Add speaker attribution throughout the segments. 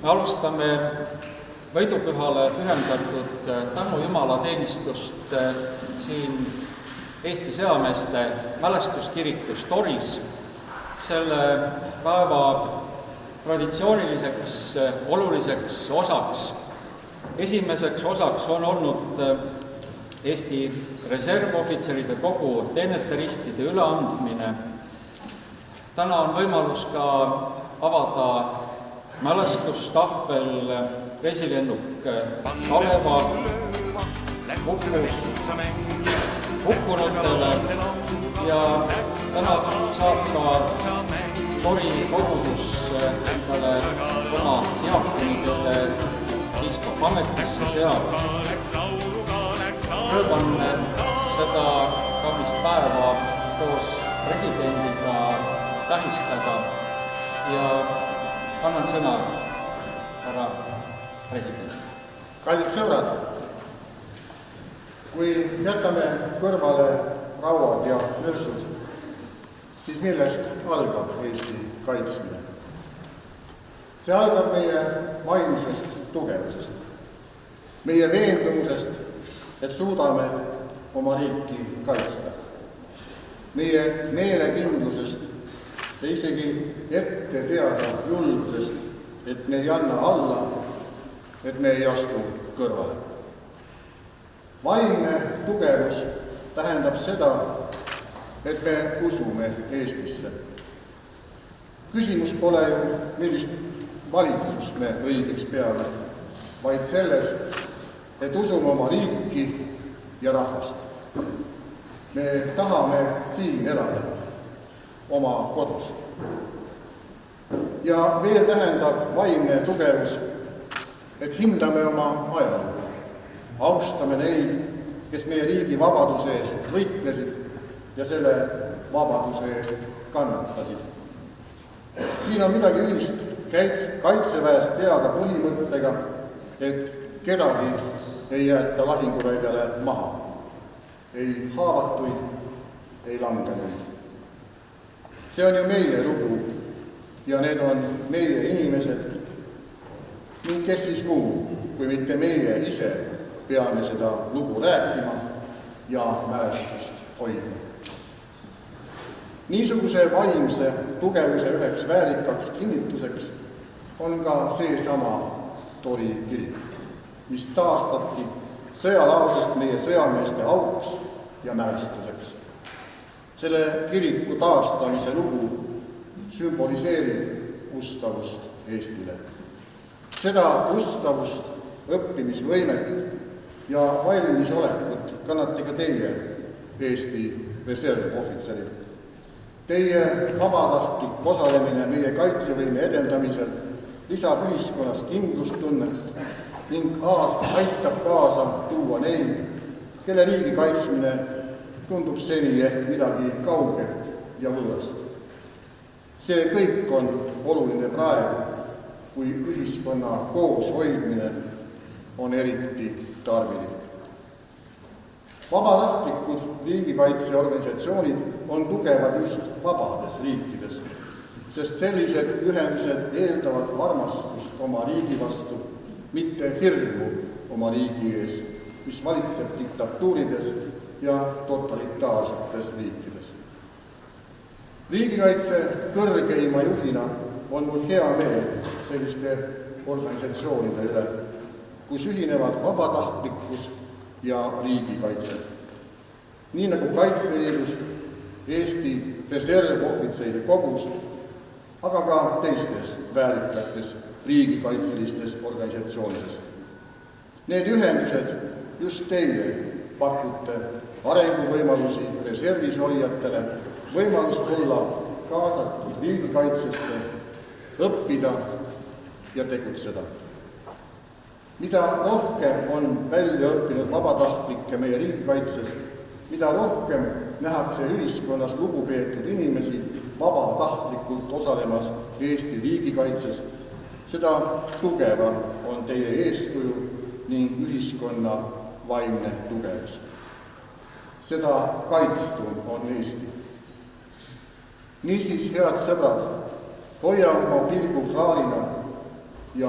Speaker 1: Me alustame võidupühale pühendatud tänu Jumala teenistust siin Eesti sõjameeste mälestuskirikus Toris. Selle päeva traditsiooniliseks oluliseks osaks, esimeseks osaks on olnud Eesti reservohvitseride kogu teeneteristide üleandmine. Täna on võimalus ka avada mälestustahvel resilennuk Kaleva hukkunutele ja täna saab ka Tori kogudus endale oma diakoni, kelle piiskop ametisse seab. Rõõm on seda kaunist päeva koos presidendiga tähistada ja annan sõna härra presidendile.
Speaker 2: Kallid sõbrad, kui jätame kõrvale rauad ja mürsud, siis millest algab Eesti kaitsmine? See algab meie vaimsest tugevusest, meie veendumusest, et suudame oma riiki kaitsta, meie meelekindlusest ja isegi ette teada julgusest, et me ei anna alla, et me ei astu kõrvale. Vaimne tugevus tähendab seda, et me usume Eestisse. Küsimus pole ju, millist valitsust me õigeks peame, vaid selles, et usume oma riiki ja rahvast. Me tahame siin elada, oma kodus. Ja veel tähendab vaimne tugevus, et hindame oma ajalugu, austame neid, kes meie riigi vabaduse eest võitlesid ja selle vabaduse eest kannatasid. Siin on midagi ühist kaitseväest teada põhimõttega, et kedagi ei jäeta lahinguväljale maha, ei haavatuid, ei langenuid. See on ju meie lugu ja need on meie inimesed, ning kes siis muu, kui mitte meie ise peame seda lugu rääkima ja mälestust hoidma. Niisuguse vaimse tugevuse üheks väärikaks kinnituseks on ka seesama Tori kirik, mis taastati sõjalaosest meie sõjameeste auks ja mälestuseks. Selle kiriku taastamise lugu sümboliseerib ustavust Eestile. Seda ustavust, õppimisvõimet ja valmisolekut kannate ka teie, Eesti reservohvitserid. Teie vabatahtlik osalemine meie kaitsevõime edendamisel lisab ühiskonnas kindlustunnet ning aitab kaasa tuua neid, kelle riigi kaitsmine tundub seni ehk midagi kauget ja võõrast. See kõik on oluline praegu, kui ühiskonna koos hoidmine on eriti tarvilik. Vabatahtlikud riigikaitseorganisatsioonid on tugevad just vabades riikides, sest sellised ühendused eeldavad armastust oma riigi vastu, mitte hirmu oma riigi ees, mis valitseb diktatuurides ja totalitaarsetes riikides. Riigikaitse kõrgeima juhina on mul hea meel selliste organisatsioonide üle, kus ühinevad vabatahtlikkus ja riigikaitse. Nii nagu Kaitseliidus, Eesti reservohvitseride kogus, aga ka teistes väärikates riigikaitselistes organisatsioonides. Need ühendused, just teie, pakute arenguvõimalusi reservis olijatele, võimalust olla kaasatud riigikaitsesse, õppida ja tegutseda. Mida rohkem on välja õppinud vabatahtlikke meie riigikaitses, mida rohkem nähakse ühiskonnas lugupeetud inimesi vabatahtlikult osalemas Eesti riigikaitses, seda tugevam on teie eeskuju ning ühiskonna vaimne tugevus. Seda kaitstum on Eesti. Niisiis, head sõbrad, hoia oma pilgu klaarina ja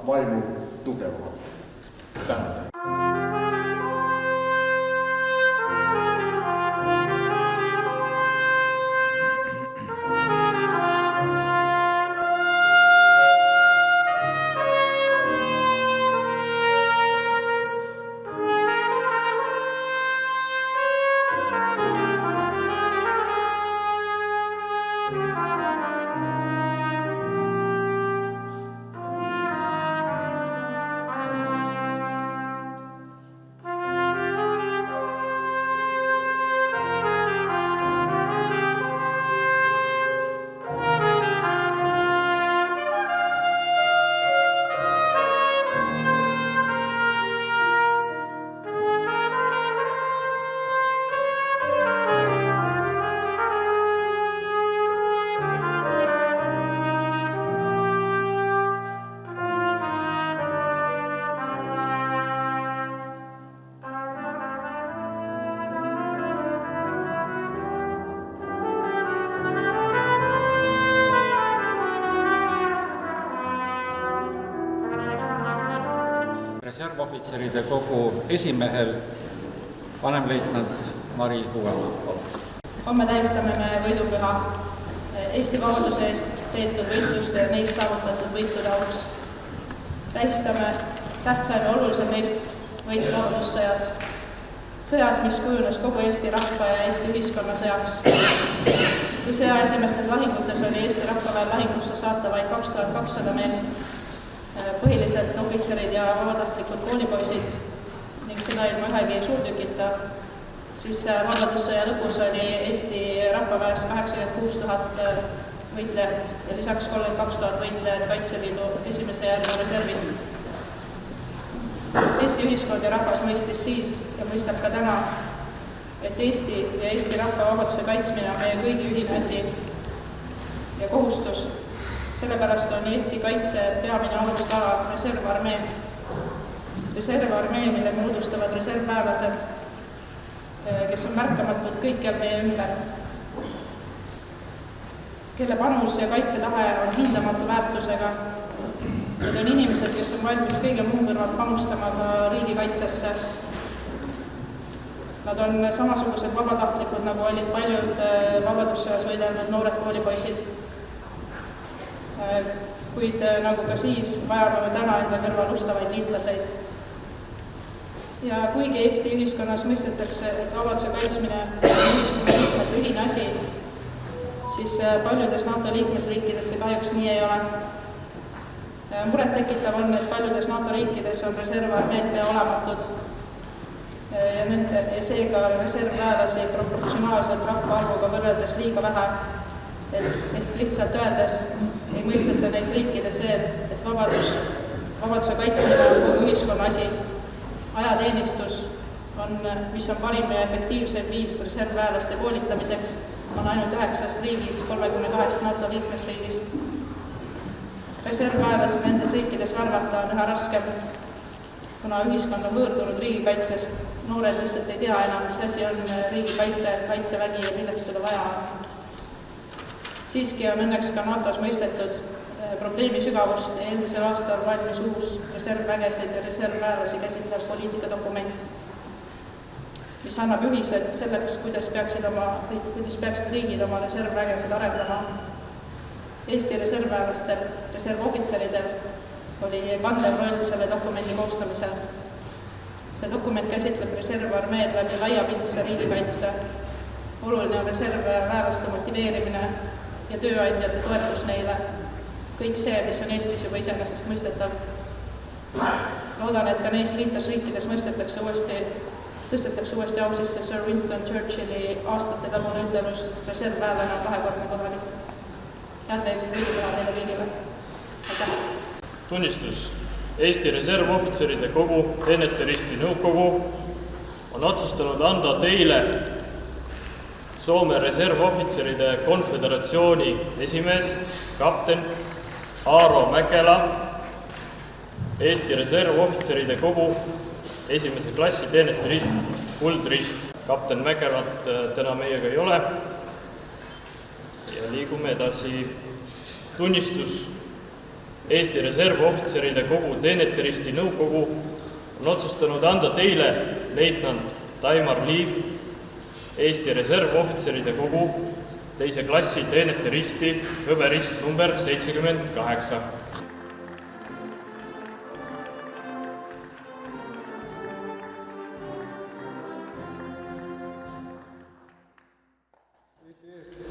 Speaker 2: vaimu tugevamad. Tänan teid!
Speaker 1: Reservohvitseride kogu esimehel vanemleitnant Mari Uvemaa.
Speaker 3: Homme tähistame me võidupüha Eesti vabaduse eest peetud võitluste ja neist saavutatud võitude auks. Tähistame tähtsaim ja olulisem neist võit vabadussõjas. Sõjas, mis kujunes kogu Eesti rahva ja Eesti ühiskonna sõjaks. Kui sõja esimestes lahingutes oli Eesti rahvaväel lahingusse saata vaid 2200 meest, põhiliselt ohvitserid ja vabatahtlikud koolipoisid ning seda ilma ühegi suurtükita, siis vabadussõja lõpus oli Eesti rahvaväes 86 000 võitlejat ja lisaks 32 000 võitlejat Kaitseliidu esimese järgu reservist. Eesti ühiskond ja rahvas mõistis siis ja mõistab ka täna, et Eesti ja Eesti rahva vabaduse kaitsmine on meie kõigi ühine asi ja kohustus. Sellepärast on Eesti kaitse peamine alustala reservarmee. Reservarmee, mille moodustavad reservväelased, kes on märkamatud kõikjal meie ümber, kelle panus ja kaitsetahe on hindamatu väärtusega. Need on inimesed, kes on valmis kõige muu kõrval panustama ka riigikaitsesse. Nad on samasugused vabatahtlikud, nagu olid paljud vabadussõjas võidelnud noored koolipoisid. Kuid nagu ka siis vajame me täna enda kõrval ustavaid liitlaseid. Ja kuigi Eesti ühiskonnas mõistetakse, et vabaduse kaitsmine on ühiskonna liikmete ühine asi, siis paljudes NATO liikmesriikides see kahjuks nii ei ole. Muret tekitav on, et paljudes NATO riikides on reservarmeed peaolematud ja seega reservväelasi proportsionaalselt rahvaarvuga võrreldes liiga vähe. Et lihtsalt öeldes ei mõisteta neis riikides veel, et vabaduse kaitsmine on kogu ühiskonna asi. Ajateenistus, mis on parim ja efektiivsem viis reservväelaste koolitamiseks, on ainult 9 riigis 32 NATO liikmesriigist. Reservväelasi nendes riikides värvata on üha raskem, kuna ühiskond on võõrdunud riigikaitsest. Noored lihtsalt ei tea enam, mis asi on riigikaitse, kaitsevägi ja milleks seda vaja on. Siiski on õnneks ka NATOs mõistetud probleemi sügavust ja eelmisel aastal valmis uus reservvägesid ja reservväelasi käsitlev poliitikadokument, mis annab juhised selleks, kuidas peaksid riigid oma reservvägesid arendama. Eesti reservväelastel, reservohvitseridel oli kandev roll selle dokumendi koostamisel. See dokument käsitleb reservarmeed läbi laiapindse riigikaitse. Oluline on reservväelaste motiveerimine ja tööandjate toetus neile. Kõik see, mis on Eestis juba iseenesest mõistetav. Loodan, et ka neis liitlasriikides tõstetakse uuesti au sisse Sir Winston Churchilli aastate tagune ütelus reservväelane on kahekordne kodanik. Jälle võidupüha neile kõigile. Aitäh!
Speaker 4: Tunnistus. Eesti Reservohvitseride Kogu Teenete Risti nõukogu on otsustanud anda teile Soome Reservohvitseride Konföderatsiooni esimees, kapten Aaro Mäkela, Eesti Reservohvitseride Kogu esimese klassi teenete rist, kuldrist. Kapten Mäkelat täna meiega ei ole ja liigume edasi. Tunnistus Eesti Reservohvitseride Kogu teeneteristi nõukogu on otsustanud anda teile, leitnant Taimar Liiv, Eesti Reservohvitseride Kogu 2. klassi teeneteristi hõberist number 78.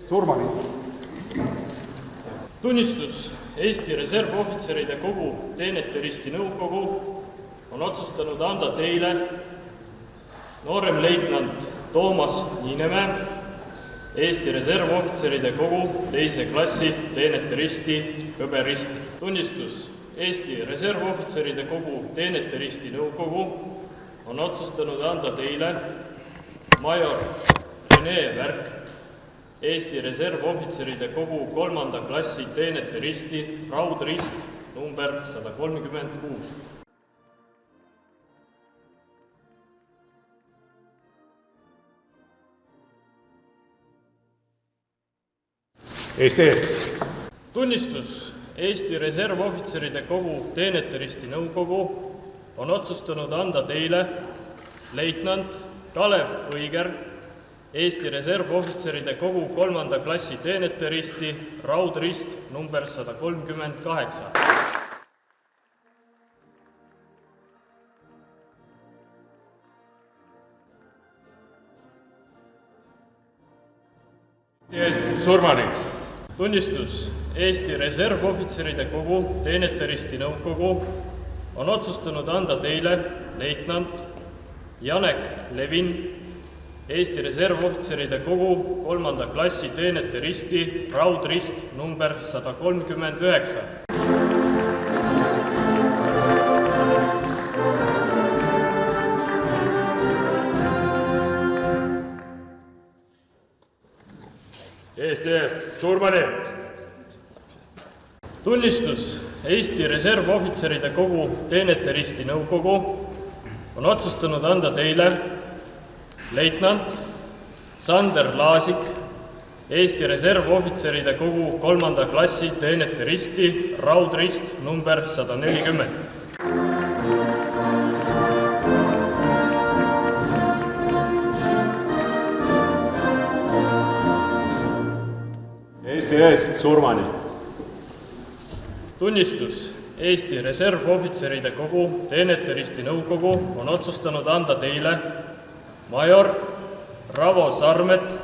Speaker 2: Surmani.
Speaker 4: Tunnistus Eesti Reservohvitseride Kogu teeneteristi nõukogu on otsustanud anda teile, nooremleitnant Toomas Niinemäe, Eesti Reservohvitseride Kogu 2. klassi teeneteristi hõberist. Tunnistus Eesti Reservohvitseride Kogu teeneteristi nõukogu on otsustanud anda teile major Rene Värk, Eesti Reservohvitseride Kogu 3. klassi teeneteristi raudrist number 136.
Speaker 5: Eesti eest.
Speaker 4: Tunnistus Eesti Reservohvitseride Kogu teeneteristi nõukogu on otsustanud anda teile, leitnant Kalev Õiger, Eesti Reservohvitseride Kogu 3. klassi teeneteristi raudrist number 138.
Speaker 5: Eesti eest surmani.
Speaker 4: Tunnistus Eesti Reservohvitseride Kogu teeneteristi nõukogu on otsustanud anda teile, leitnant Janek Levin, Eesti Reservohvitseride Kogu 3. klassi teeneteristi raudrist number 139.
Speaker 5: Eesti eest surmani.
Speaker 4: Tunnistus Eesti Reservohvitseride Kogu teeneteristi nõukogu on otsustanud anda teile, leitnant Sander Laasik, Eesti Reservohvitseride Kogu 3. klassi teeneteristi raudrist number 140.
Speaker 5: Eesti eest surmani.
Speaker 4: Tunnistus Eesti Reservohvitseride Kogu teeneteristi nõukogu on otsustanud anda teile, major Ravo Sarmet,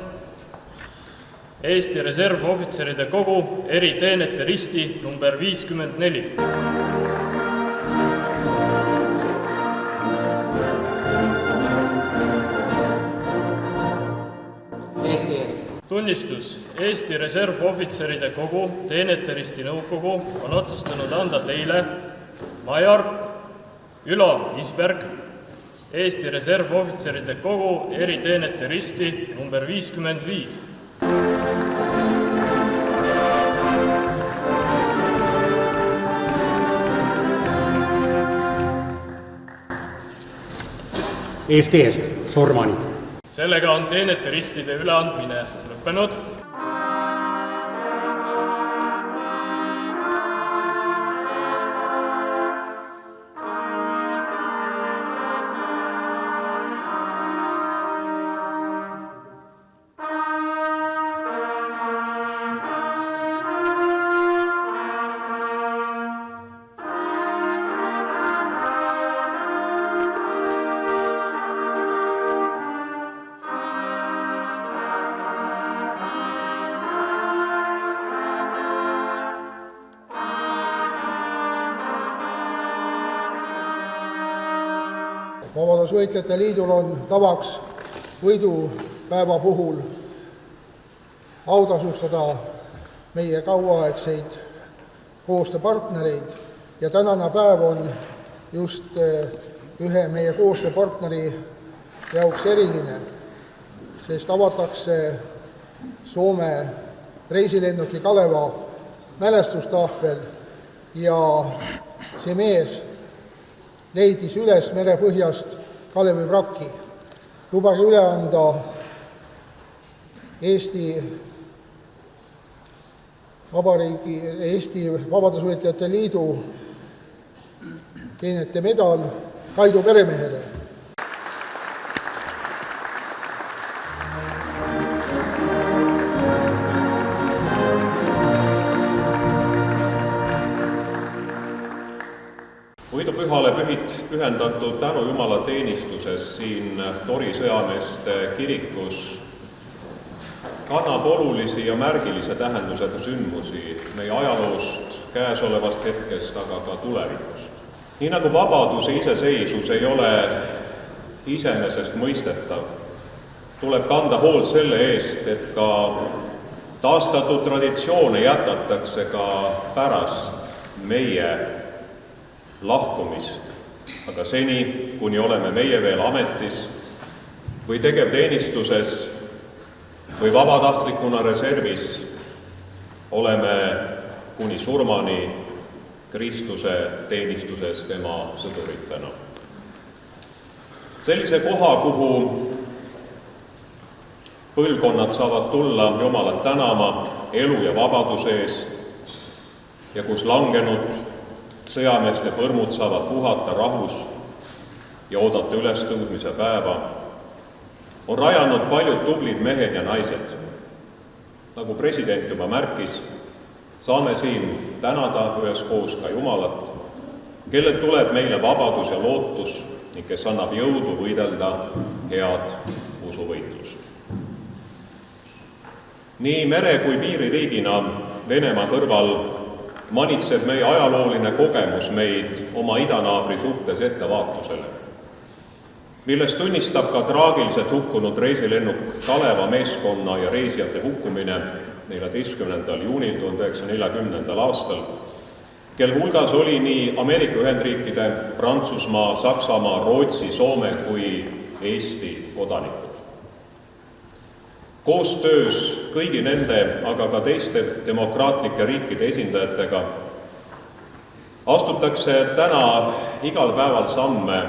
Speaker 4: Eesti Reservohvitseride Kogu eriteeneteristi number 54.
Speaker 6: Eesti eest.
Speaker 4: Tunnistus Eesti Reservohvitseride Kogu teeneteristi nõukogu on otsustanud anda teile, major Ülo Isberg, Eesti Reservohvitseride Kogu eriteeneteristi number 55.
Speaker 5: Eesti eest surmani.
Speaker 4: Sellega on teeneteristide üleandmine lõppenud.
Speaker 7: Vabadusvõitlejate Liidul on tavaks võidupäeva puhul autasustada meie kauaaegseid koostööpartnereid ja tänane päev on just ühe meie koostööpartneri jaoks eriline, sest avatakse Soome reisilennuki Kaleva mälestustahvel ja see mees leidis üles merepõhjast Kalevi vraki. Lubage üle anda Eesti Vabariigi Eesti Vabadusvõitlejate Liidu teenete medal Kaido peremehele.
Speaker 6: Võidupühale pühendatud tänu Jumala teenistuses siin Tori sõjameeste kirikus kannab olulisi ja märgilise tähendusega sündmusi meie ajaloost, käesolevast hetkest, aga ka tulevikust. Nii nagu vabadus ja iseseisvus ei ole iseenesest mõistetav, tuleb kanda hoolt selle eest, et ka taastatud traditsioone jätkatakse ka pärast meie lahkumist, aga seni, kuni oleme meie veel ametis või tegevteenistuses või vabatahtlikuna reservis, oleme kuni surmani Kristuse teenistuses tema sõduritena. Sellise koha, kuhu põlvkonnad saavad tulla Jumalat tänama elu ja vabaduse eest ja kus langenud sõjameeste põrmud saavad puhata rahus ja oodata ülestõudmise päeva, on rajanud paljud tublid mehed ja naised. Nagu president juba märkis, saame siin tänada üheskoos ka Jumalat, kellelt tuleb meile vabadus ja lootus ning kes annab jõudu võidelda head usuvõitlust. Nii mere- kui piiririigina Venemaa kõrval manitseb meie ajalooline kogemus meid oma idanaabri suhtes ettevaatusele, millest tunnistab ka traagiliselt hukkunud reisilennuk Kaleva meeskonna ja reisijate hukkumine 14. juunil 1940. aastal, kel hulgas oli nii Ameerika Ühendriikide, Prantsusmaa, Saksamaa, Rootsi, Soome kui Eesti kodanikud. Koostöös kõigi nende, aga ka teiste demokraatlike riikide esindajatega astutakse täna igal päeval samme,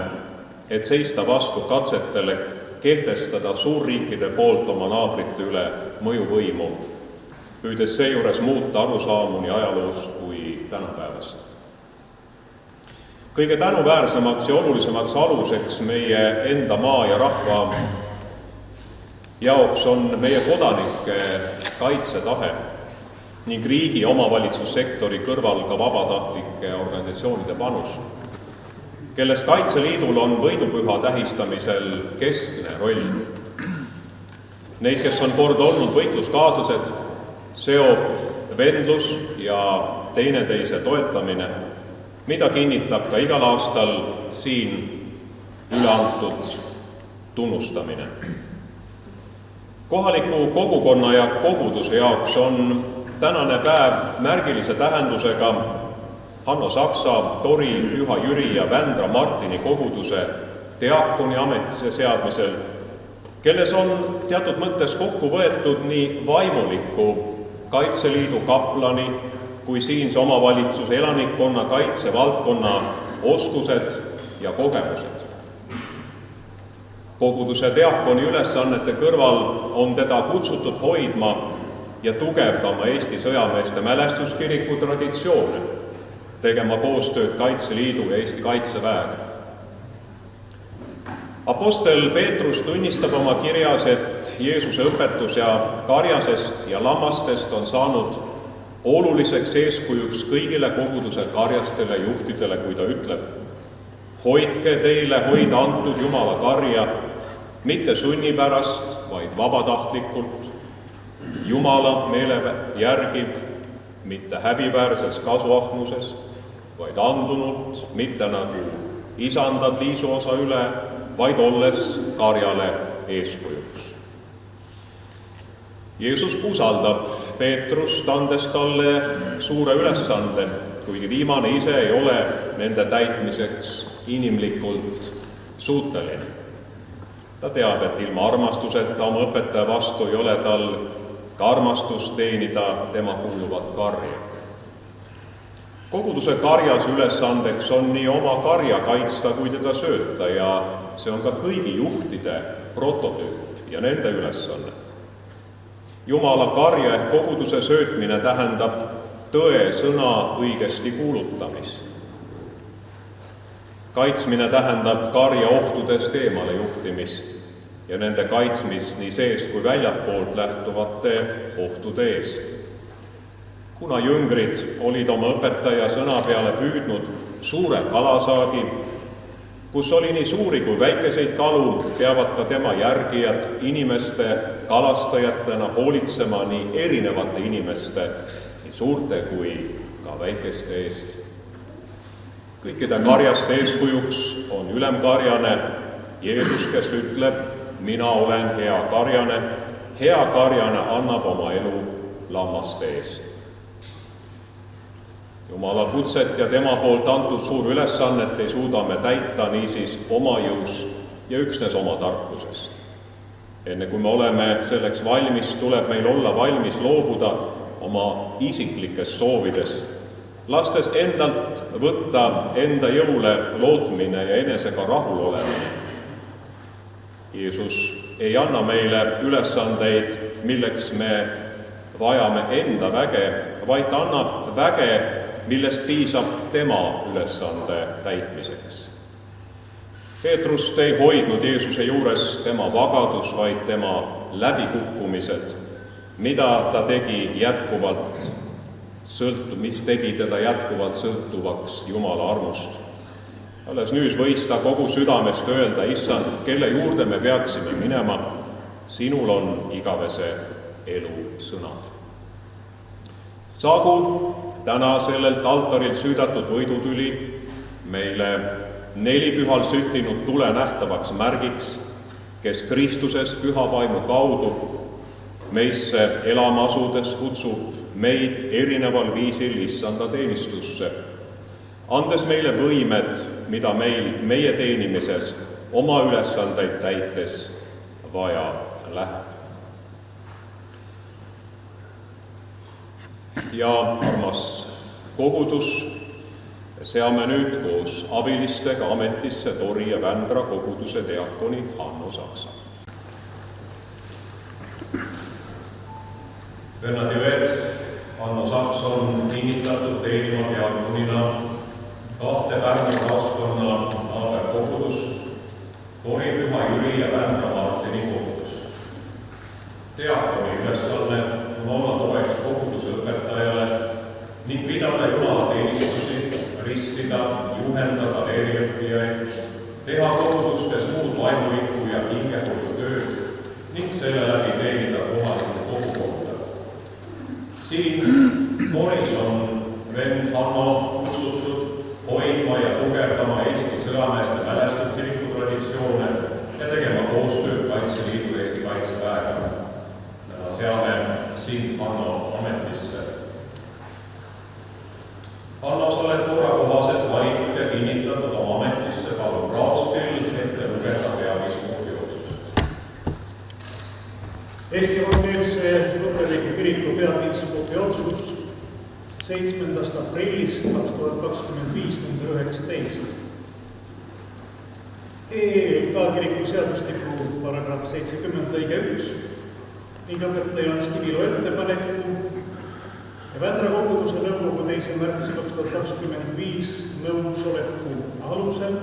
Speaker 6: et seista vastu katsetele kehtestada suurriikide poolt oma naabrite üle mõjuvõimu, püüdes seejuures muuta arusaamu nii ajaloost kui tänapäevast. Kõige tänuväärsemaks ja olulisemaks aluseks meie enda maa ja rahva jaoks on meie kodanike kaitsetahe ning riigi omavalitsussektori kõrval ka vabatahtlike organisatsioonide panus, kellest Kaitseliidul on võidupüha tähistamisel keskne roll. Neid, kes on kord olnud võitluskaaslased, seob vendlus ja teineteise toetamine, mida kinnitab ka igal aastal siin üleantud tunnustamine. Kohaliku kogukonna ja koguduse jaoks on tänane päev märgilise tähendusega Hanno Saksa, Tori, Püha Jüri ja Vändra Martini koguduse diakoni ametisse seadmisel, kelles on teatud mõttes kokku võetud nii vaimuliku Kaitseliidu kaplani kui siinse omavalitsuse elanikkonna kaitsevaldkonna oskused ja kogemused. Koguduse diakoni ülesannete kõrval on teda kutsutud hoidma ja tugevdama Eesti sõjameeste mälestuskiriku traditsioone, tegema koostööd Kaitseliidu ja Eesti Kaitseväega. Apostel Peetrus tunnistab oma kirjas, et Jeesuse õpetus ja karjasest ja lammastest on saanud oluliseks eeskujuks kõigile koguduse karjastele juhtidele, kui ta ütleb: hoidke teile hoida antud Jumala karja, mitte sunni pärast, vaid vabatahtlikult, Jumala meele järgi, mitte häbiväärses kasuahnuses, vaid andunult, mitte nagu isandad liisuosa üle, vaid olles karjale eeskujuks. Jeesus usaldab Peetrust, andes talle suure ülesande, kuigi viimane ise ei ole nende täitmiseks inimlikult suuteline. Ta teab, et ilma armastuseta oma õpetaja vastu ei ole tal ka armastust teenida tema kuuluvat karja. Koguduse karjas ülesandeks on nii oma karja kaitsta kui teda sööta ja see on ka kõigi juhtide prototüüp ja nende ülesanne. Jumala karja ehk koguduse söötmine tähendab tõe sõna õigesti kuulutamist. Kaitsmine tähendab karja ohtudest eemale juhtimist ja nende kaitsmist nii seest kui väljapoolt lähtuvate ohtude eest. Kuna jüngrid olid oma õpetaja sõna peale püüdnud suure kalasaagi, kus oli nii suuri kui väikeseid kalu, peavad ka tema järgijad inimeste kalastajatena hoolitsema nii erinevate inimeste, nii suurte kui ka väikeste eest. Kõikide karjaste eeskujuks on ülemkarjane Jeesus, kes ütleb, mina olen hea karjane annab oma elu lammaste eest. Jumala kutset ja tema poolt antud suur ülesannet ei suuda me täita niisiis oma jõust ja üksnes oma tarkusest. Enne kui me oleme selleks valmis, tuleb meil olla valmis loobuda oma isiklikest soovidest, lastes endalt võtta enda jõule lootmine ja enesega rahul olemine. Jeesus ei anna meile ülesandeid, milleks me vajame enda väge, vaid ta annab väge, millest piisab tema ülesande täitmiseks. Peetrust ei hoidnud Jeesuse juures tema vagadus, vaid tema läbikukkumised, mis tegi teda jätkuvalt sõltuvaks Jumala armust. Alles nüüd võis ta kogu südamest öelda, issand, kelle juurde me peaksime minema, sinul on igavese elu sõnad. Saagu täna sellelt altarilt süüdatud võidutüli meile nelipühal süttinud tule nähtavaks märgiks, kes Kristuses püha vaimu kaudu meisse elama asudes kutsub meid erineval viisil issanda teenistusse, andes meile võimed, mida meil meie teenimises oma ülesandeid täites vaja läheb. Ja armas kogudus, seame nüüd koos abilistega ametisse Tori ja Vändra koguduse diakoni Hanno Saksa. Vennad ja veed, Hanno Saks on kinnitatud teenima diakonina kahte Pärnu kaaskonna naaberkogudus, Tori Püha Jüri ja Vändra Martini kogudus. Diakoni ülesanne on olla toeks koguduse õpetajale ning pidada Jumala teenistusi, ristida, juhendada leeriõppijaid, teha kogudustes muud vaimulikku ja hingehoiu tööd ning selle läbi teenida kohalikku kogukonda. Siin Toris on vend Hanno kutsutud hoidma ja tugevdama Eesti sõjameeste mälestuskiriku traditsioone ja tegema koostööd Kaitseliidu Eesti Kaitseväega. Seame sind, Hanno, ametisse. Hanno, sa oled korrakohaselt valitud ja kinnitatud oma ametisse, palun raostil ette lugeda peapiiskopi otsused.
Speaker 8: Eesti Evangeelse Luterliku Kiriku peapiiskopi otsus 7. aprillist 2025 number 19. EELK kiriku seadustiku paragrahv 70 lõige 1 ning õpetaja Ants Kivilo ettepaneku ja Vändra koguduse nõukogu 2. märtsi 2025 nõusoleku alusel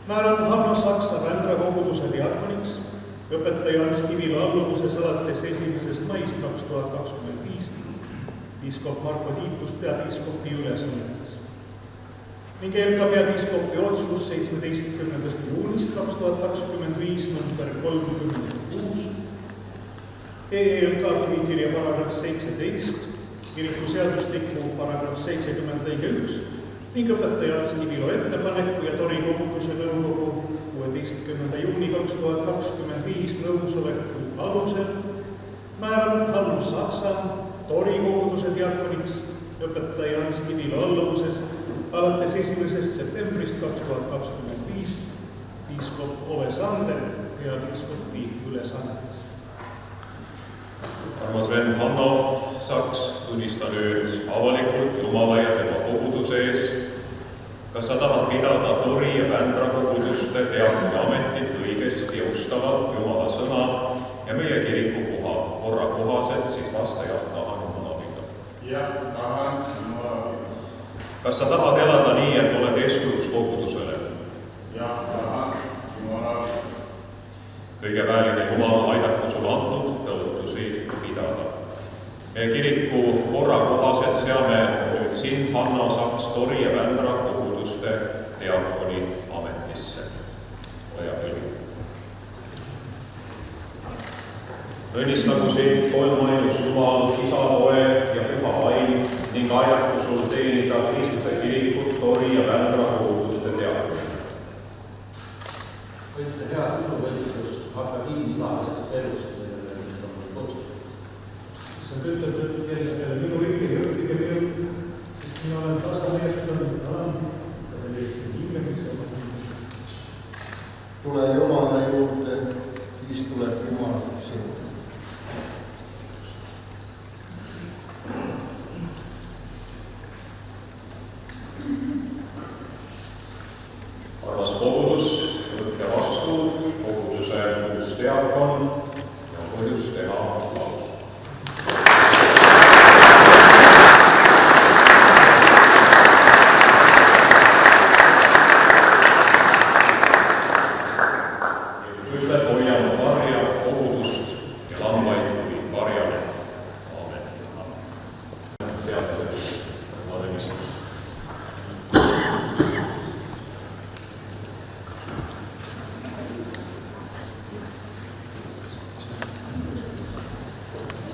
Speaker 8: määrab Hanno Saksa Vändra koguduse diakoniks, õpetaja Ants Kivilo alluvuses alates 1. maist 2025 piiskop Marko Tiitus peapiiskopi ülesannetes. Ning ELK peapiiskopi otsus 17. juunist 2025 number 36 ELK põhikirja paragrahv 17, kiriku seadustiku paragrahv 70 lõige 1 ning õpetaja Ants Kivilo ettepaneku ja Tori koguduse nõukogu 16. juuni 2025 nõusoleku alusel määrab Hanno Saksa Tori koguduse diakoniks, õpetaja Ants Kivilo alluvuses alates 1. septembrist 2025 piiskop Ove Sander peapiiskopi ülesannetes.
Speaker 6: Armas vend Hanno Saks, tunnista nüüd avalikult Jumala ja tema koguduse ees, kas sa tahad pidada Tori ja Vändra koguduste diakoni ametit õigesti austavalt Jumala sõna ja meie kirikukoha korra kohaselt siis vastajad tahan Jumala abiga.
Speaker 5: Jah, tahan Jumala abiga.
Speaker 6: Kas sa tahad elada nii, et oled eeskujuks kogudusele?
Speaker 5: Jah, tahan Jumala abiga.
Speaker 6: Kõige vääline Jumal aidaku sul antud tõotusi pidada. Meie kiriku korra kohaselt seame nüüd sind, Hanna Saks, Tori ja Vändra koguduste diakoni ametisse. Ole hea küll. Õnnistagu sind kolmainus Jumal, Isa, Poeg ja Püha Vaim ning aidaku sul teenida Kristuse kirikut, Tori ja Vändra koguduste diakoni.
Speaker 9: Õnniste hea usuvõitlus hakkab igavesest elust, millele mis on kutsutud.
Speaker 8: sa ütled, et minu ikkagi õppige minu, sest mina olen tasameestunud, tahan, ja te leidke hingemisse oma hingemisse.
Speaker 2: Tule Jumala juurde, siis tuleb Jumal sinu.
Speaker 6: Armas kogudus, võtke vastu koguduse uus diakon ja põhjus teha aplaus.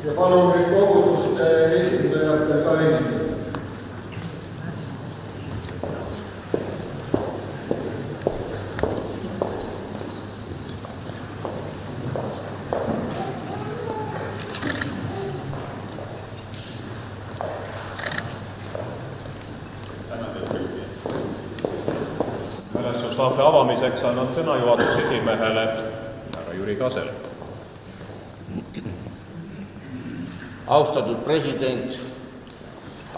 Speaker 2: Ja palun nüüd koguduste esindajate kainid.
Speaker 6: Mälestustahvli avamiseks annan sõna juhatuse esimehele härra Jüri Kasele.
Speaker 10: Austatud president,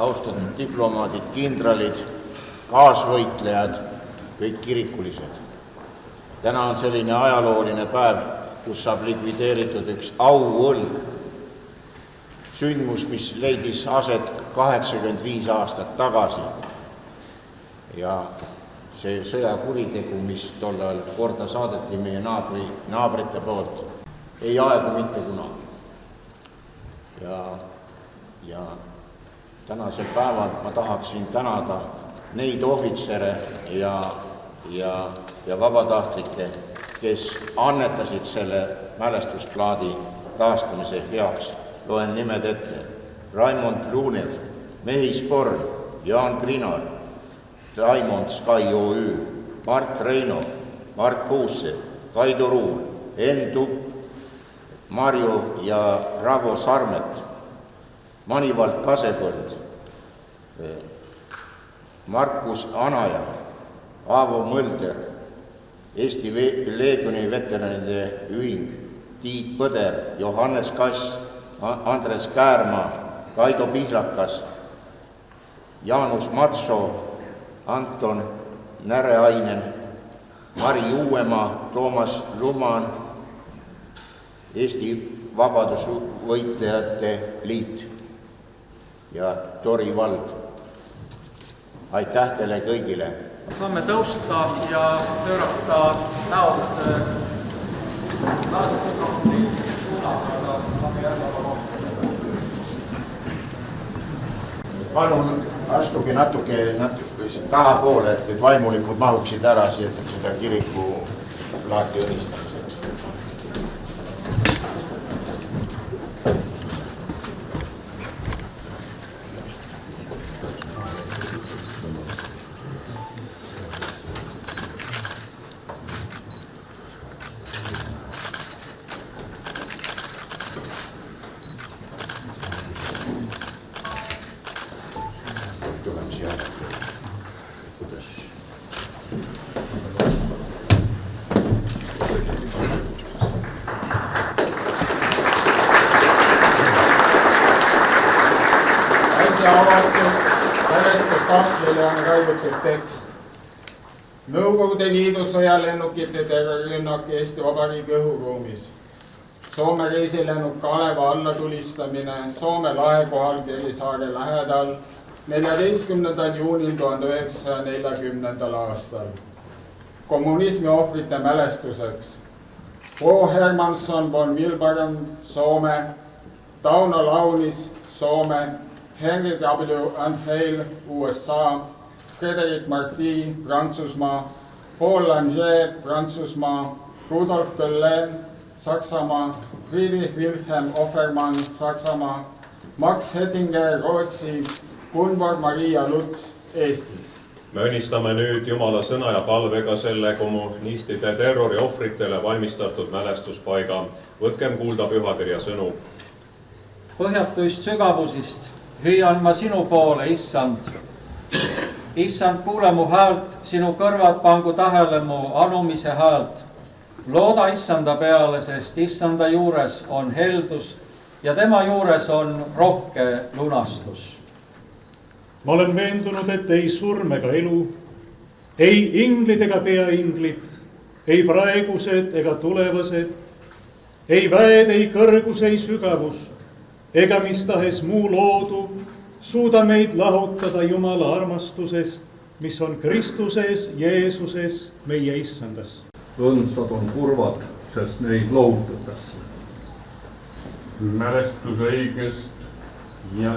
Speaker 10: austatud diplomaadid, kindralid, kaasvõitlejad, kõik kirikulised. Täna on selline ajalooline päev, kus saab likvideeritud üks auõlg. Sündmus, mis leidis aset 85 aastat tagasi. Ja see sõjakuritegu, mis tollal korda saadeti meie naabrite poolt, ei aegu mitte kunagi. Ja tänasel päeval ma tahaksin tänada neid ohvitsere ja vabatahtlikke, kes annetasid selle mälestusplaadi taastamise heaks. Loen nimed ette. Raimond Luunev, Mehis Born, Jaan Grinal, Diamond Sky OÜ, Mart Reino, Mart Puusse, Kaido Ruul, Enn Tupp, Marju ja Ravo Sarmet, Manivald Kasepõld, Markus Anaja, Aavo Mölder, Eesti Leegioni veteranide ühing, Tiit Põder, Johannes Kass, Andres Käärma, Kaido Pihlakas, Jaanus Matso, Anton Näreainen, Mari Uuemaa, Toomas Luman, Eesti Vabadusvõitlejate Liit ja Tori vald. Aitäh teile kõigile!
Speaker 11: Saame tõusta ja pöörata näod
Speaker 10: Palun astuge natuke tahapoole, et vaimulikud mahuksid ära seda kiriku plaati õnnistamiseks.
Speaker 12: Tekst. Nõukogude Liidu sõjalennukite terrorirünnak Eesti Vabariigi õhuruumis.
Speaker 5: Soome reisilennuk Kaleva allatulistamine Soome lahe kohal Kerisaare lähedal 14. juunil 1940. aastal. Kommunismi ohvrite mälestuseks Pro Hermansson von Milborn, Soome, Tauno Launis, Soome, Henry W. Antheil, USA, Frederic Marti, Prantsusmaa, Paul Langer, Prantsusmaa, Rudolf Döllen, Saksamaa, Friedrich Wilhelm Offermann, Saksamaa, Max Hettinger, Rootsi, Gunvor Maria Luts, Eesti.
Speaker 6: Me õnnistame nüüd Jumala sõna ja palvega selle kommunistide terrori ohvritele valmistatud mälestuspaiga. Võtkem kuulda pühakirja sõnu.
Speaker 1: Põhjatuist sügavusist hüüan ma sinu poole, issand. Issand, kuule mu häält, sinu kõrvad pangu tähele mu anumise häält. Looda issanda peale, sest issanda juures on heldus ja tema juures on rohke lunastus.
Speaker 8: Ma olen veendunud, et ei surm ega elu, ei inglid ega peainglid, ei praegused ega tulevased, ei väed, ei kõrgus, ei sügavus, ega mis tahes muu loodu suuda meid lahutada Jumala armastusest, mis on Kristuses Jeesuses meie issandas.
Speaker 12: Õndsad on kurvad, sest neid lohutatakse.
Speaker 5: Mälestuse õigest ja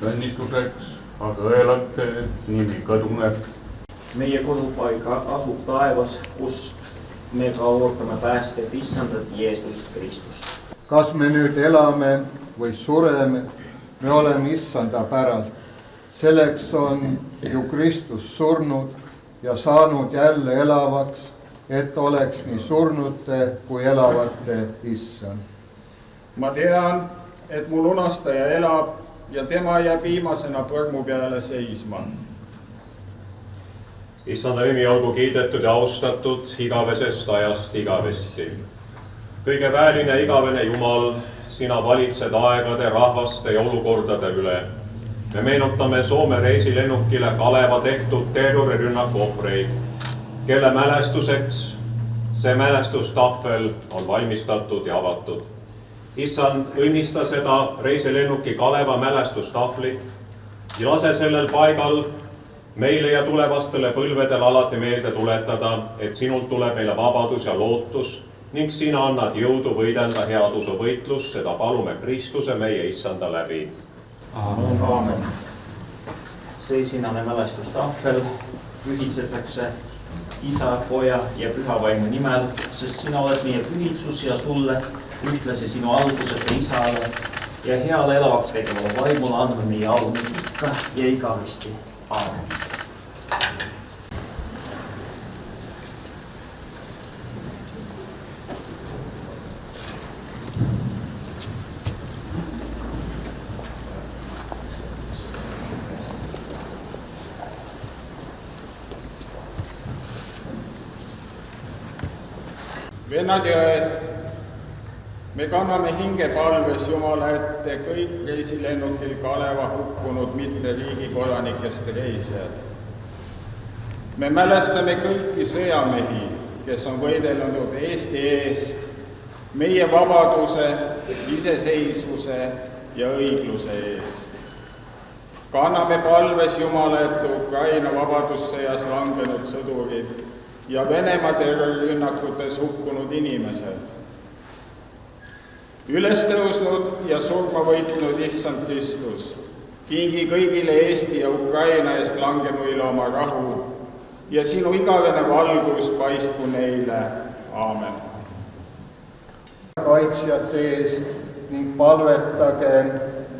Speaker 5: õnnistuseks aga õelate nimi kaduneb.
Speaker 13: Meie kodupaiga asub taevas, kus me ka ootame päästet issandat Jeesust Kristust.
Speaker 2: Kas me nüüd elame või sureme, me oleme issanda päralt. Selleks on ju Kristus surnud ja saanud jälle elavaks, et oleks nii surnute kui elavate issand.
Speaker 5: Ma tean, et mu lunastaja elab ja tema jääb viimasena põrmu peale seisma.
Speaker 6: Issanda nimi olgu kiidetud ja austatud igavesest ajast igavesti. Kõige vääline igavene Jumal, sina valitsed aegade, rahvaste ja olukordade üle. Me meenutame Soome reisilennukile Kaleva tehtud terrorirünnaku ohvreid, kelle mälestuseks see mälestustahvel on valmistatud ja avatud. Issand, õnnista seda reisilennuki Kaleva mälestustahvlit ja lase sellel paigal meile ja tulevastele põlvedel alati meelde tuletada, et sinult tuleb meile vabadus ja lootus ning sina annad jõudu võidelda headusu võitlus, seda palume Kristuse meie issanda läbi.
Speaker 13: Aamen. See sinane mälestustahvel pühitsetakse Isa, Poja ja Pühavaimu nimel, sest sina oled meie pühitsus ja sulle ühtlasi sinu algusete Isale ja heale elavaks tegevale vaimule andme meie au ikka ja igavesti. Aamen.
Speaker 5: Vennad ja õed, me kanname hingepalves Jumala ette kõik reisilennukil Kaleva hukkunud mitme riigi kodanikest reisijad. Me mälestame kõiki sõjamehi, kes on võidelnud Eesti eest, meie vabaduse, iseseisvuse ja õigluse eest. Kanname palves Jumala ette Ukraina vabadussõjas langenud sõdurid ja Venemaa terrorirünnakutes hukkunud inimesed. Üles tõusnud ja surma võitnud issand Kristus, kingi kõigile Eesti ja Ukraina eest langenuile oma rahu ja sinu igavene valgus paistku neile. Aamen. Kaitsjate eest ning palvetagem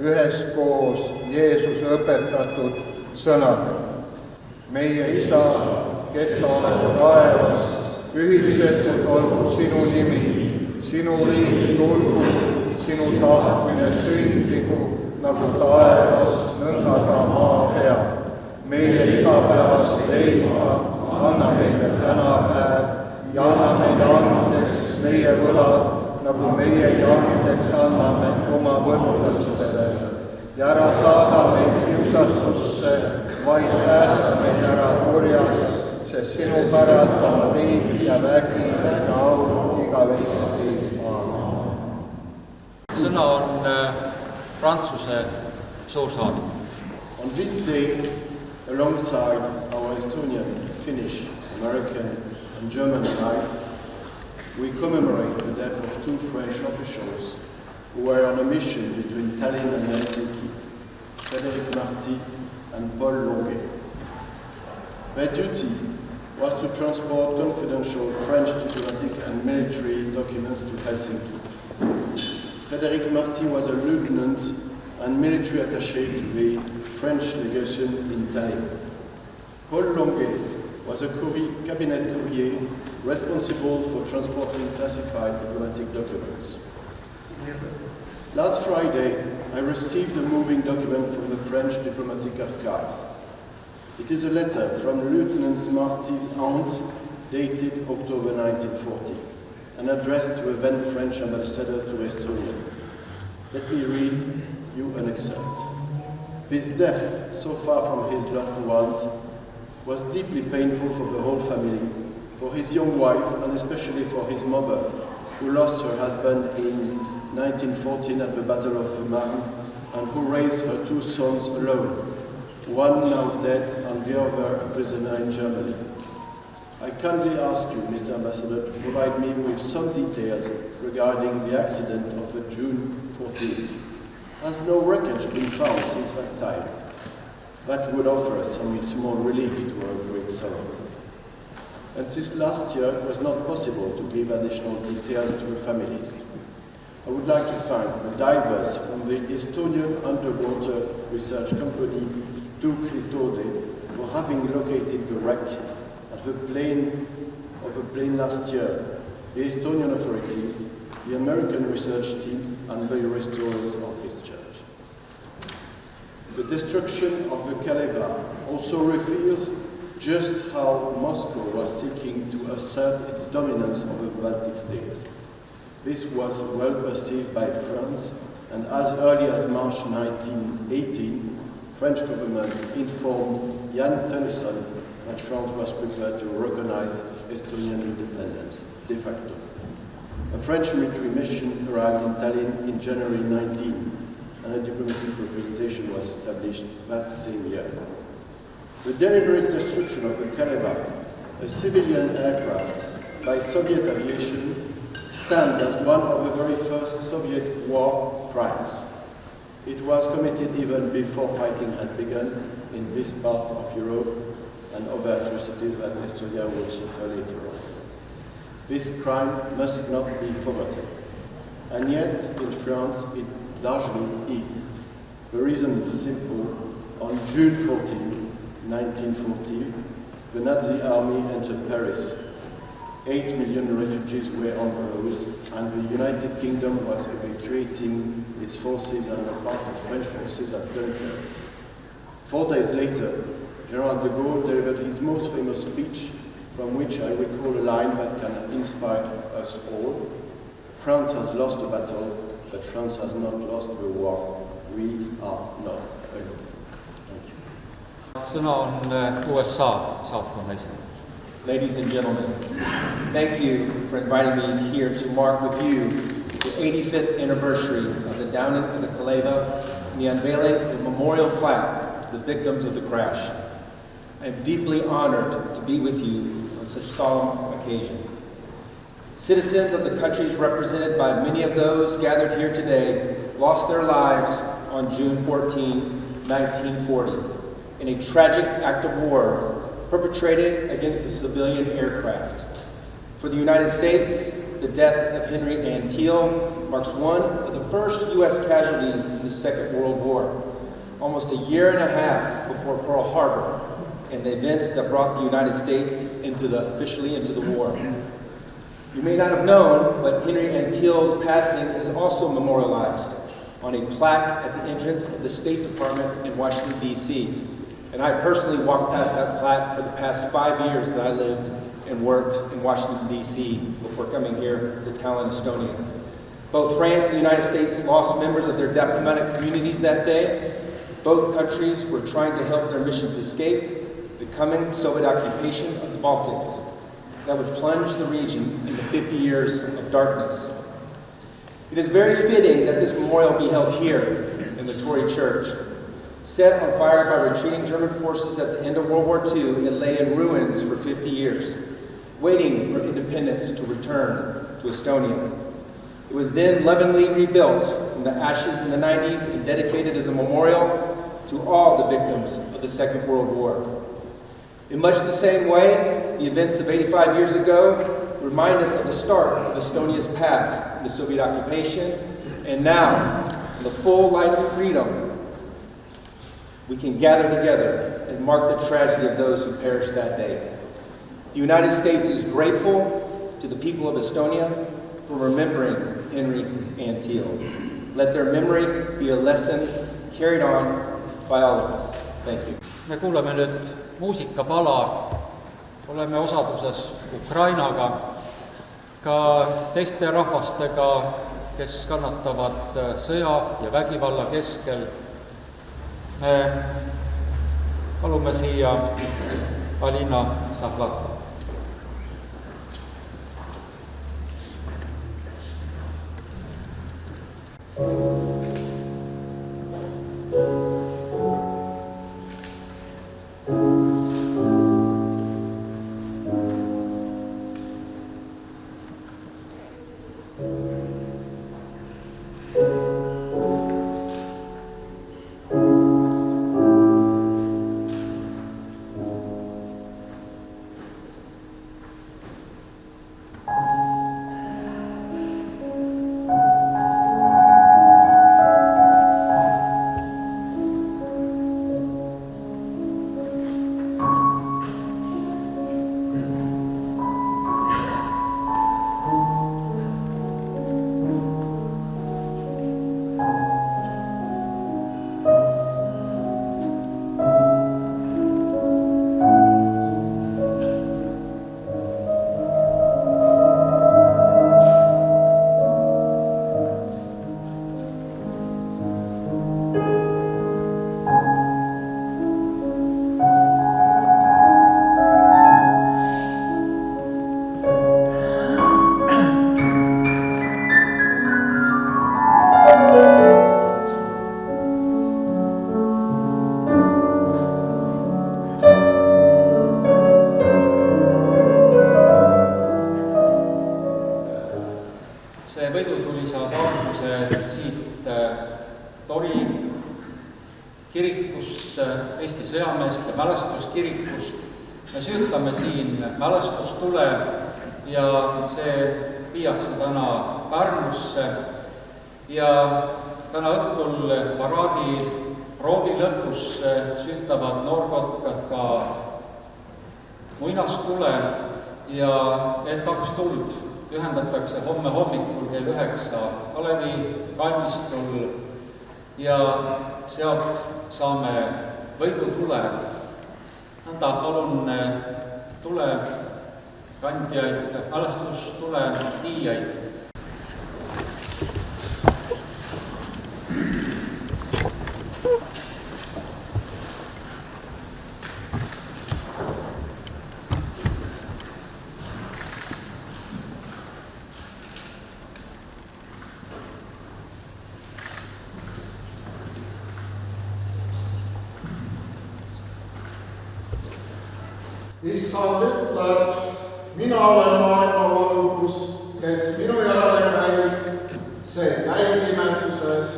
Speaker 5: üheskoos Jeesuse õpetatud sõnadega. Meie Isa, kes oled taevas, pühitsetud olgu sinu nimi, sinu riik tulgu, sinu tahtmine sündigu, nagu taevas, nõnda ka maa peal. Meie igapäevast leiba anna meile tänapäev ja anna meile andeks meie võlad, nagu meiegi andeks anname oma võlglastele. Ja ära saada meid kiusatusse, vaid päästa meid ära kurjast, sest sinu päralt on riik ja vägi ja au igavesti. Aamen.
Speaker 1: sõna on Prantsuse suursaadik.
Speaker 14: On this day, alongside our Estonian, Finnish, American and German allies, we commemorate the death of two French officials who were on a mission between Tallinn and Helsinki, Frédéric Marty and Paul Longuet. Their duty was to transport confidential French diplomatic and military documents to Helsinki. Frédéric Marty was a lieutenant and military attaché to the French legation in Tallinn. Paul Longuet was a cabinet courier responsible for transporting classified diplomatic documents. Last Friday, I received a moving document from the French diplomatic archives. It is a letter from Lieutenant Marty's aunt, dated October 1940, and addressed to a then French ambassador to Estonia. Let me read you an excerpt. This death, so far from his loved ones, was deeply painful for the whole family, for his young wife, and especially for his mother, who lost her husband in 1914 at the Battle of the Marne, and who raised her two sons alone, one now dead and the other a prisoner in Germany. I kindly ask you, Mr. Ambassador, to provide me with some details regarding the accident of June 14th. Has no wreckage been found since that time? That would offer us some small relief to our great sorrow. And this last year, it was not possible to give additional details to the families. I would like to thank the divers from the Estonian underwater research company Tuuklitode for having located the wreck of the plane last year, the Estonian authorities, the American research teams, and the restorers of this church. The destruction of the Kaleva also reveals just how Moscow was seeking to assert its dominance over the Baltic states. This was well perceived by France, and as early as March 1918, French government informed Jan Tennyson that France was prepared to recognize Estonian independence de facto. A French military mission arrived in Tallinn in January 19, and a diplomatic representation was established that same year. The deliberate destruction of the Kaleva, a civilian aircraft, by Soviet aviation, stands as one of the very first Soviet war crimes. It was committed even before fighting had begun in this part of Europe and other atrocities that Estonia would suffer later on. This crime must not be forgotten. And yet, in France, it largely is. The reason is simple. On June 14, 1940, the Nazi army entered Paris. 8 million refugees were on the roads, and the United Kingdom was evacuating its forces and a part of French forces at Dunkirk. 4 days later, General de Gaulle delivered his most famous speech, from which I recall a line that can inspire us all. France has lost a battle, but France has not lost the war. We are not alone. Thank you.
Speaker 1: Sõna on USA saatkonna esindaja.
Speaker 15: Ladies and gentlemen, thank you for inviting me here to mark with you the 85th anniversary of the downing of the Kaleva and the unveiling of the memorial plaque to the victims of the crash. I am deeply honored to be with you on such solemn occasion. Citizens of the countries represented by many of those gathered here today lost their lives on June 14, 1940, in a tragic act of war perpetrated against a civilian aircraft. For the United States, the death of Henry Antille marks one of the first U.S. casualties in the Second World War, almost a year and a half before Pearl Harbor, and the events that brought the United States officially into the war. You may not have known, but Henry Antille's passing is also memorialized on a plaque at the entrance of the State Department in Washington, D.C. And I personally walked past that plaque for the past 5 years that I lived and worked in Washington, D.C. before coming here to Tallinn, Estonia. Both France and the United States lost members of their diplomatic communities that day. Both countries were trying to help their missions escape the coming Soviet occupation of the Baltics that would plunge the region into 50 years of darkness. It is very fitting that this memorial be held here in the Tory Church. Set on fire by retreating German forces at the end of World War II, it lay in ruins for 50 years, waiting for independence to return to Estonia. It was then lovingly rebuilt from the ashes in the 90s and dedicated as a memorial to all the victims of the Second World War. In much the same way, the events of 85 years ago remind us of the start of Estonia's path into Soviet occupation, and now, in the full light of freedom, we can gather together and mark the tragedy of those who perished that day. The United States is grateful to the people of Estonia for remembering Henry and Teal. Let their memory be a lesson carried on by all of us. Thank you.
Speaker 1: Me kuuleme nüüd muusikapala, oleme osaduses Ukrainaga, ka teiste rahvastega, kes kannatavad sõja ja vägivalla keskel. Me palume siia Alina Zahlatko. Eesti sõjameeste mälestuskirikust. Me süütame siin mälestustule ja see viiakse täna Pärnusse ja täna õhtul paraadi proovi lõpus süütavad noorkotkad ka muinastule ja need 2 tuld ühendatakse homme hommikul kell 9 Kalevi kalmistul ja sealt saame võidutule. Nõnda palun tule kandjaid, mälestustule viijaid.
Speaker 7: Issand ütleb, mina olen maailma valgus, kes minu järele käib, see käib imetuses,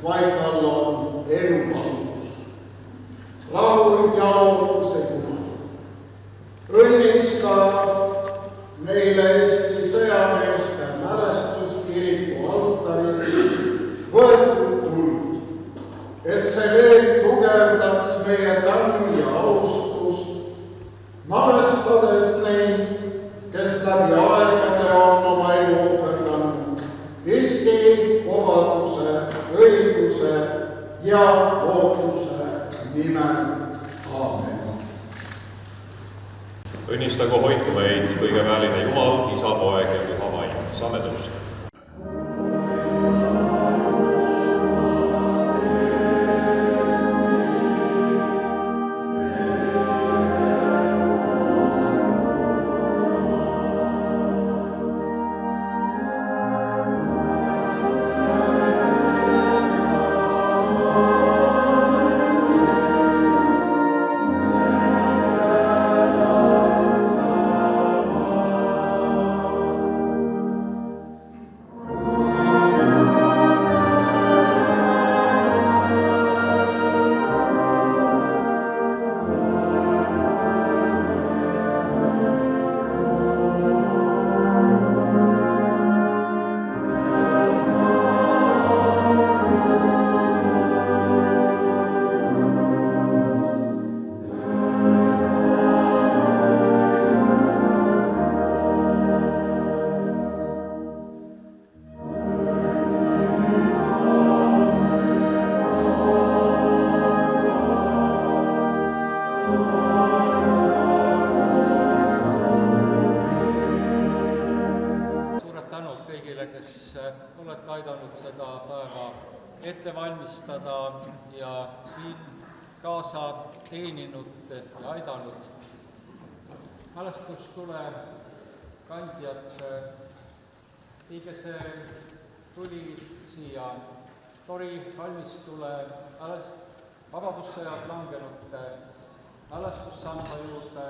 Speaker 7: vaid tal on eluvalgus. Rahu ja lootuse kuna. Õnnista meile Eesti sõjameeste mälestuskiriku altaril võetud tuld, et see veel tugevdaks meie tänu ja austust, mälestades neid, kes läbi aegade on oma elu ohverdanud Eesti vabaduse, õiguse ja lootuse nimel. Aamen.
Speaker 6: Õnnistagu hoidku meid kõige väline Jumal, Isa, Poeg ja Püha Vaim. Saame tõusta.
Speaker 1: kes olete aidanud seda päeva ette valmistada ja siin kaasa teeninud ja aidanud. Mälestustule kandjad, viige see tuli siia Tori kalmistule vabadussõjas langenute mälestussamba juurde.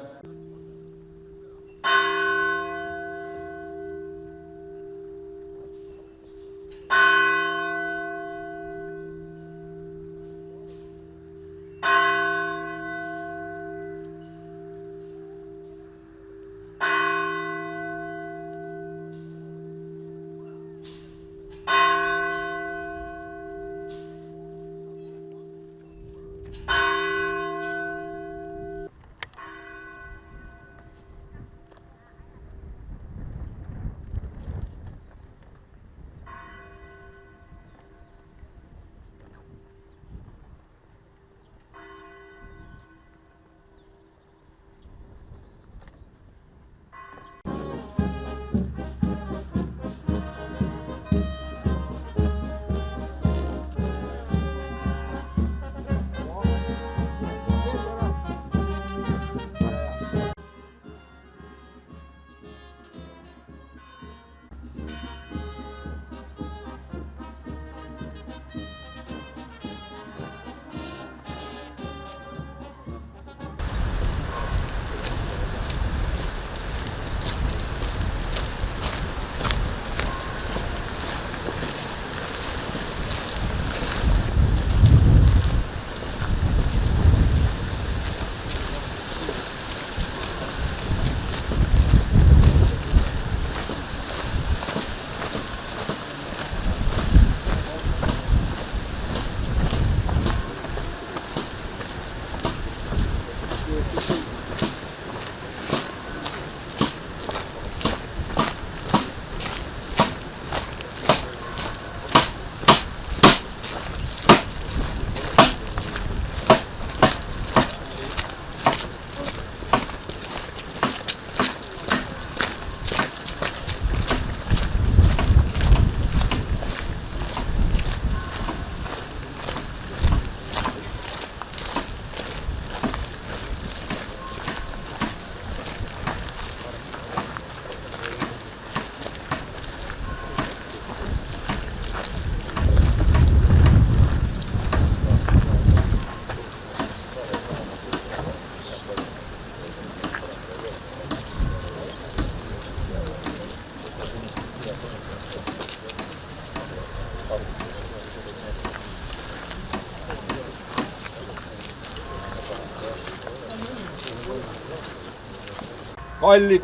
Speaker 12: Kallid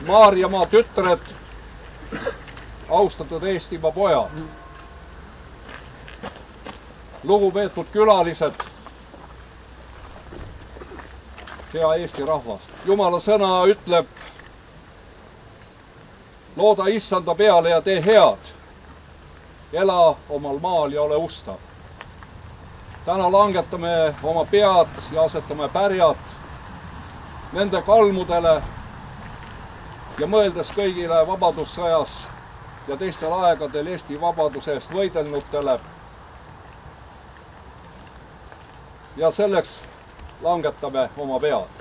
Speaker 12: Maarjamaa tütred, austatud Eestimaa pojad, lugupeetud külalised, hea Eesti rahvas. Jumala sõna ütleb, looda issanda peale ja tee head, ela omal maal ja ole ustav. Täna langetame oma pead ja asetame pärjad nende kalmudele ja mõeldes kõigile vabadussõjas ja teistel aegadel Eesti vabaduse eest võidelnutele. Ja selleks langetame oma pead.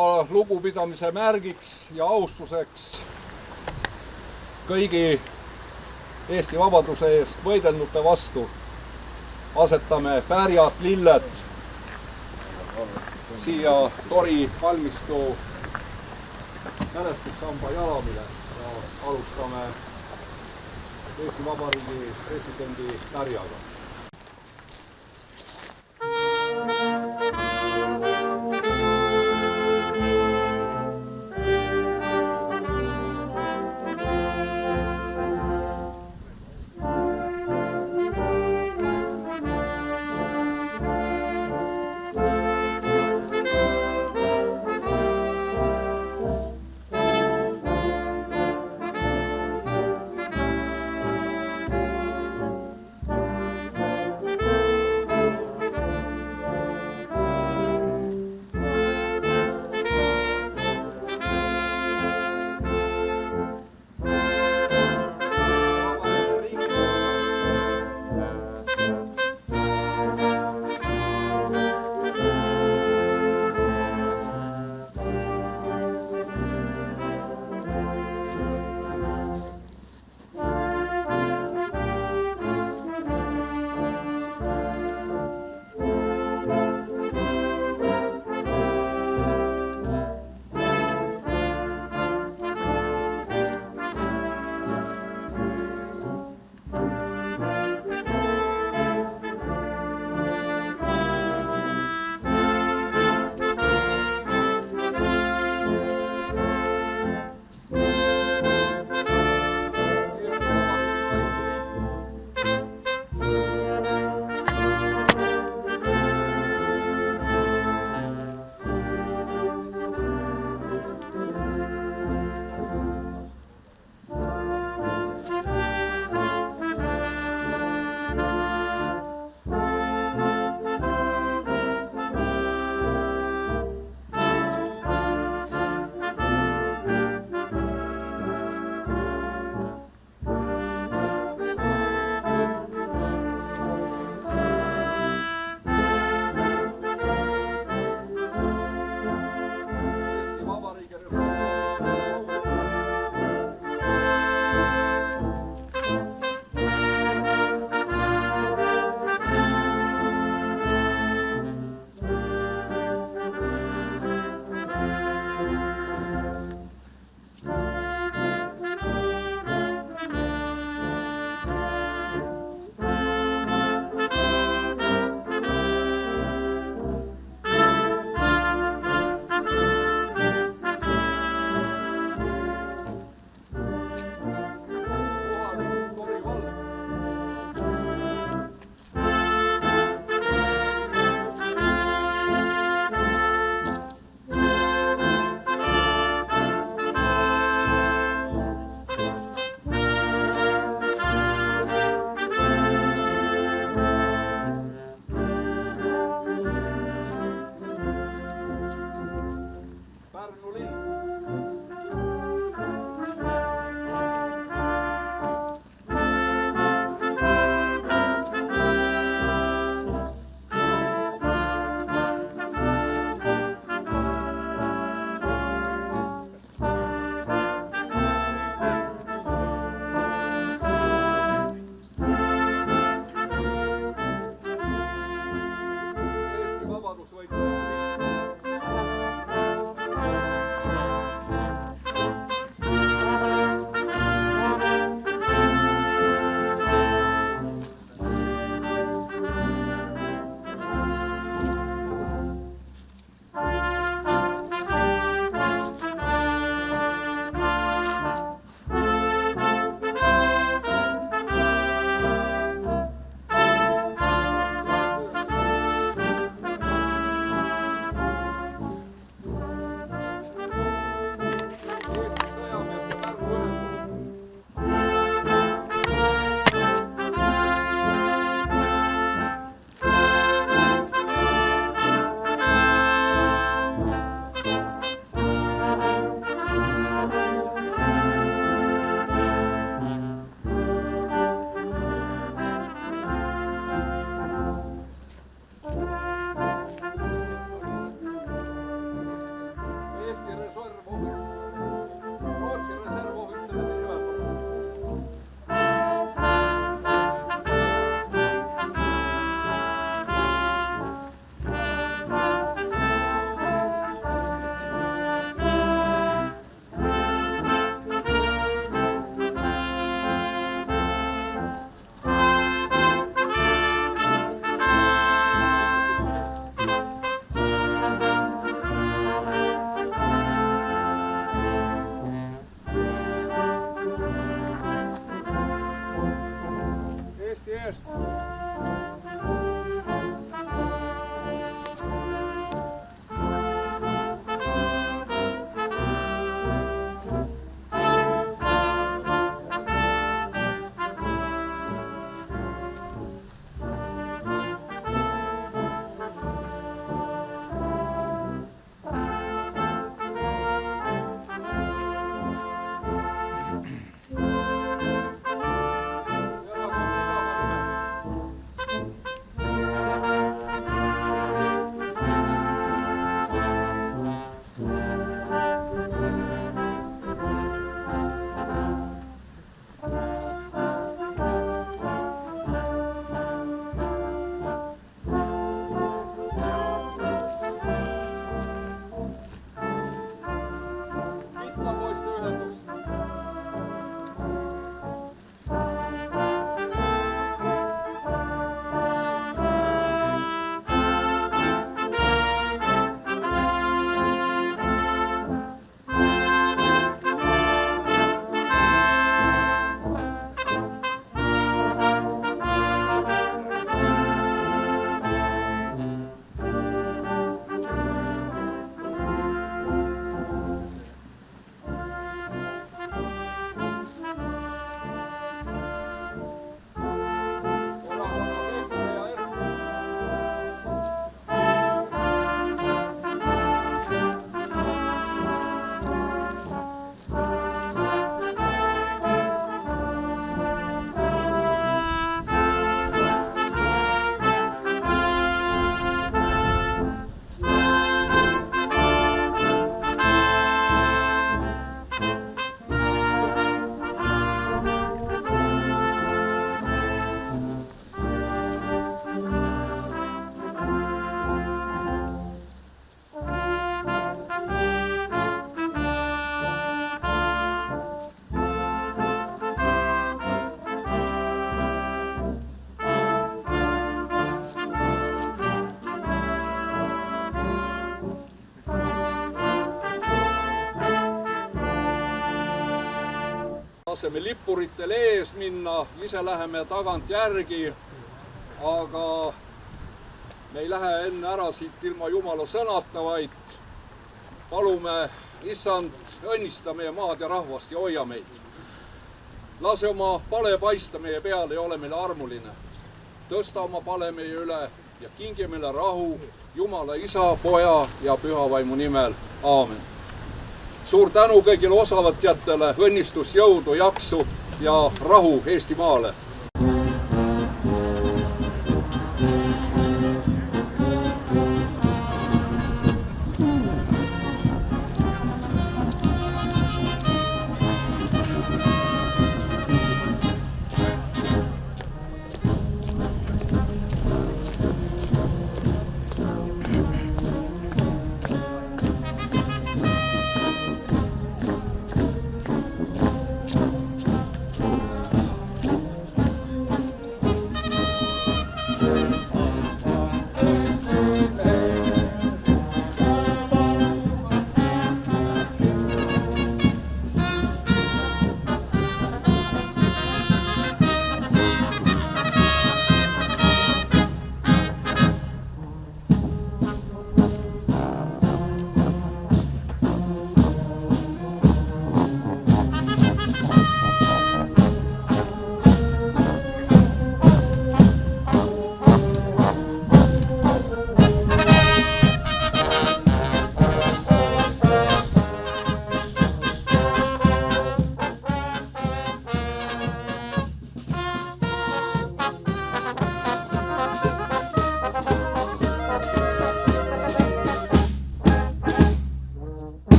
Speaker 12: ka lugupidamise märgiks ja austuseks kõigi Eesti vabaduse eest võidelnute vastu asetame pärjad, lilled siia tori kalmistu mälestussamba jalamile ja alustame Eesti Vabariigi presidendi pärjaga.
Speaker 7: eest!
Speaker 12: laseme lippuritel ees minna, ise läheme tagant järgi, aga me ei lähe enne ära siit ilma Jumala sõnata, vaid palume, issand, õnnista meie maad ja rahvast ja hoia meid. Lase oma pale paista meie peale ja ole meile armuline. Tõsta oma pale meie üle ja kingi meile rahu Jumala Isa, Poja ja Püha Vaimu nimel. Aamen. Suur tänu kõigile osavõtjatele, õnnistust, jõudu, jaksu ja rahu Eestimaale.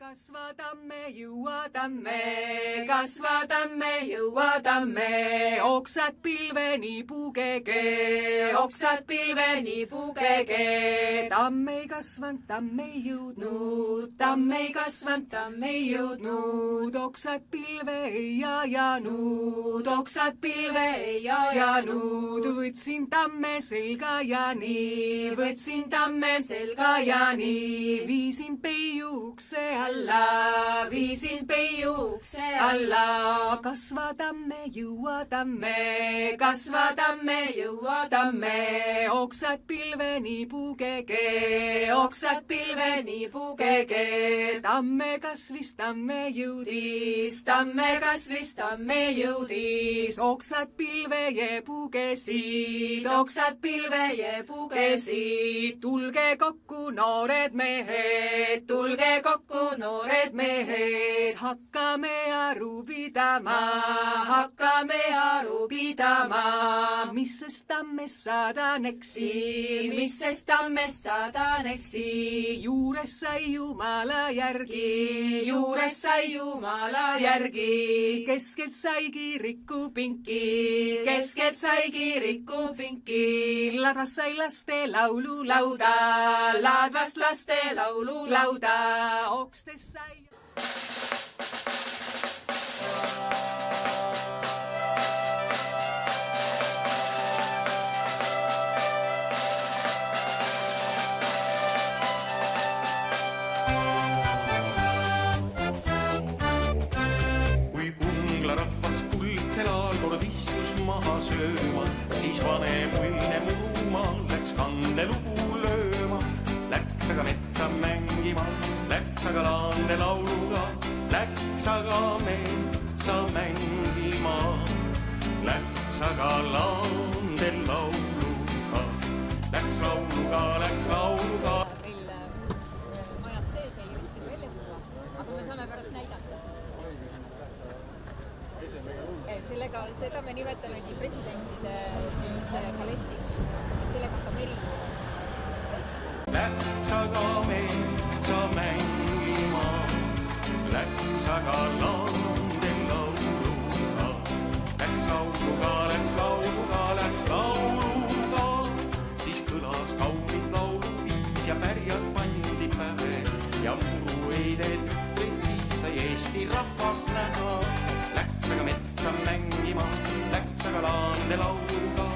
Speaker 16: kasvatamme, jõuatamme, oksad pilveni pugege, tamme ei kasvanud, tamme ei jõudnud, oksad pilve ei ajanud, võtsin tamme selga ja nii, viisin peiu ukse alla, kasvatamme, jõuatamme, oksad pilveni pugege, tamme kasvis, tamme jõudis, oksad pilve je pugesid, tulge kokku noored mehed, hakkame aru pidama, mis sest tammest sadaneksi, juures sai Jumala järgi, keskelt sai kirikupinki, ladvast sai laste laululauda, okstest sai
Speaker 17: rahvas kuldsel kord istus maha sööma, siis vanem uine muruma läks kandelugu lööma. Läks aga metsa mängima, läks aga laande lauluga, läks aga metsa mängima, läks aga laande lauluga, läks lauluga.
Speaker 18: Meil majas sees ei riski välja tuua, aga me saame pärast näidata. Seda me nimetamegi presidentide kalessiks, sellega hakkab erinev.
Speaker 17: Läks aga metsa mängima, läks aga laande lauluga, läks lauluga, siis kõlas kaunid lauluviis ja pärjad pandi pähe ja murueided ütleid, siis sai Eesti rahvas näha. Läks aga metsa mängima, läks aga laande lauluga,